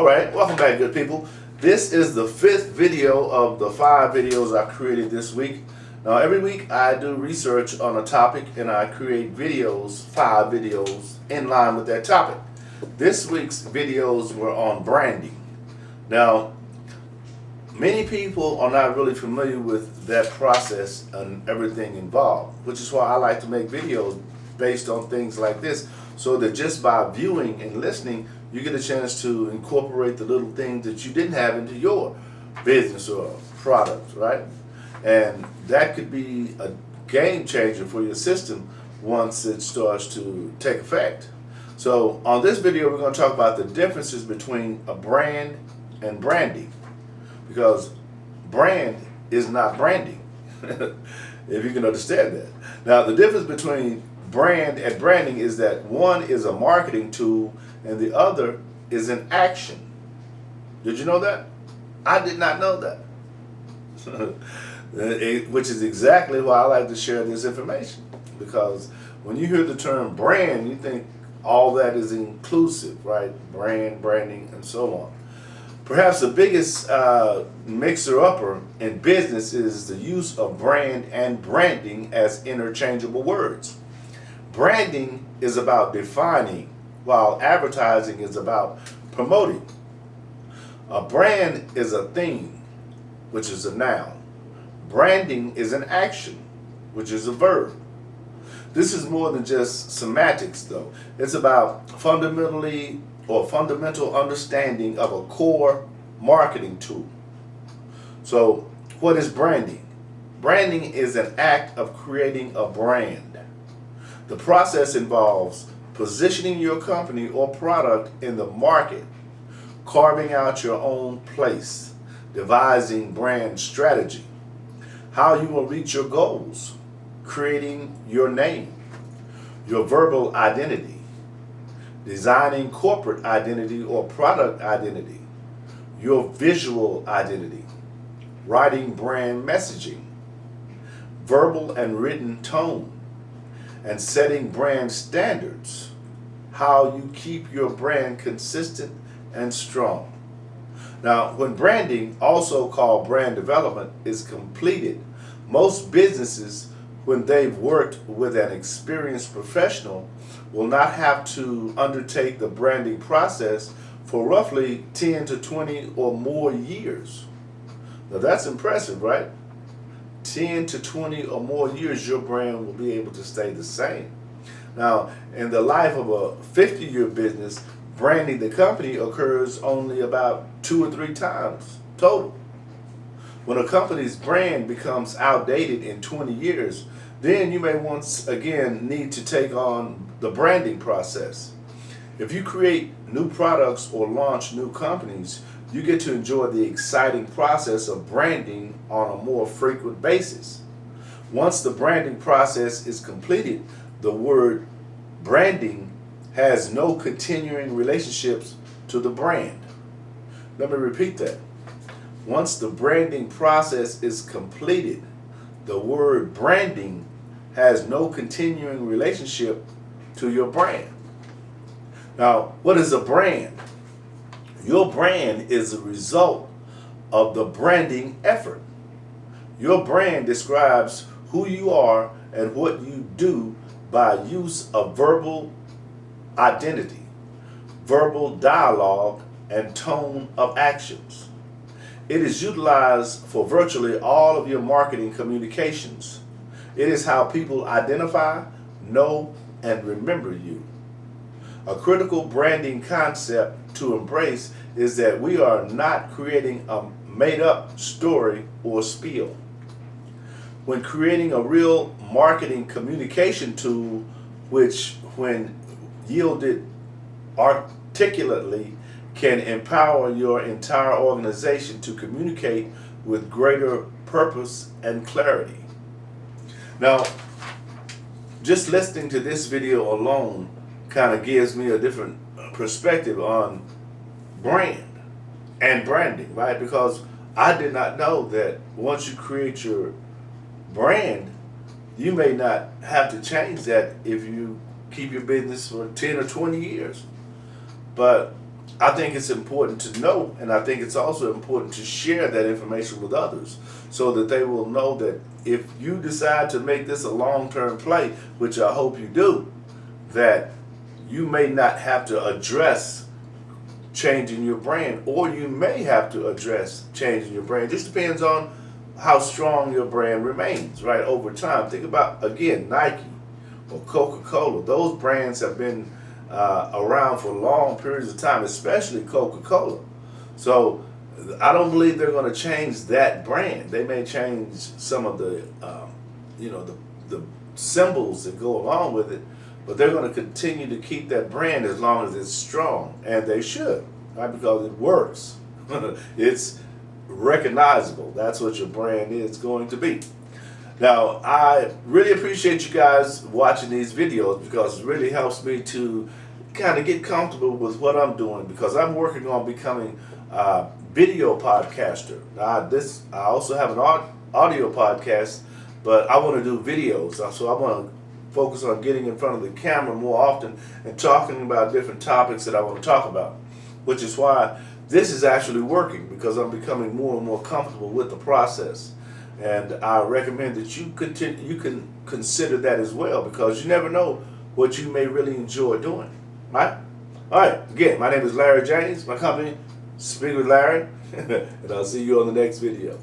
All right, welcome back, good people. This is the 5th video of the 5 videos I created this week. Now, every week I do research on a topic and I create videos, 5 videos, in line with that topic. This week's videos were on branding. Now, many people are not really familiar with that process and everything involved, which is why I like to make videos based on things like this, so that just by viewing and listening, you get a chance to incorporate the little things that you didn't have into your business or product, right? And that could be a game changer for your system once it starts to take effect. So on this video, we're going to talk about the differences between a brand and branding, because brand is not branding, if you can understand that. Now, the difference between brand and branding is that one is a marketing tool and the other is an action. Did you know that? I did not know that. Which is exactly why I like to share this information, because when you hear the term brand, you think all that is inclusive, right? Brand, branding, and so on. Perhaps the biggest mixer-upper in business is the use of brand and branding as interchangeable words. Branding is about defining, while advertising is about promoting. A brand is a thing, which is a noun. Branding is an action, which is a verb. This is more than just semantics, though. It's about fundamental understanding of a core marketing tool. So, what is branding? Branding is an act of creating a brand. The process involves positioning your company or product in the market, carving out your own place, devising brand strategy, how you will reach your goals, creating your name, your verbal identity, designing corporate identity or product identity, your visual identity, writing brand messaging, verbal and written tone, and setting brand standards, how you keep your brand consistent and strong. Now, when branding, also called brand development, is completed, most businesses, when they've worked with an experienced professional, will not have to undertake the branding process for roughly 10 to 20 or more years. Now, that's impressive, right? 10 to 20 or more years, your brand will be able to stay the same. Now, in the life of a 50-year business, branding the company occurs only about 2 or 3 times total. When a company's brand becomes outdated in 20 years, then you may once again need to take on the branding process. If you create new products or launch new companies, you get to enjoy the exciting process of branding on a more frequent basis. Once the branding process is completed, the word branding has no continuing relationships to the brand. Let me repeat that. Once the branding process is completed, the word branding has no continuing relationship to your brand. Now, what is a brand? Your brand is a result of the branding effort. Your brand describes who you are and what you do by use of verbal identity, verbal dialogue, and tone of actions. It is utilized for virtually all of your marketing communications. It is how people identify, know, and remember you. A critical branding concept to embrace is that we are not creating a made-up story or spiel. When creating a real marketing communication tool, which, when yielded articulately, can empower your entire organization to communicate with greater purpose and clarity. Now, just listening to this video alone kind of gives me a different perspective on brand and branding, right? Because I did not know that once you create your brand, you may not have to change that if you keep your business for 10 or 20 years. But I think it's important to know, and I think it's also important to share that information with others so that they will know that if you decide to make this a long-term play, which I hope you do, that you may not have to address changing your brand, or you may have to address changing your brand. It just depends on how strong your brand remains, right, over time. Think about, again, Nike or Coca-Cola. Those brands have been around for long periods of time, especially Coca-Cola. So I don't believe they're going to change that brand. They may change some of the, the symbols that go along with it, but they're going to continue to keep that brand as long as it's strong, and they should, right? Because it works. It's recognizable. That's what your brand is going to be. Now, I really appreciate you guys watching these videos because it really helps me to kind of get comfortable with what I'm doing, because I'm working on becoming a video podcaster. Now, I also have an audio podcast, but I want to do videos. So I want to focus on getting in front of the camera more often and talking about different topics that I want to talk about, which is why this is actually working, because I'm becoming more and more comfortable with the process. And I recommend that you can consider that as well, because you never know what you may really enjoy doing, right? All right, again, my name is Larry James, my company, Speak with Larry, and I'll see you on the next video.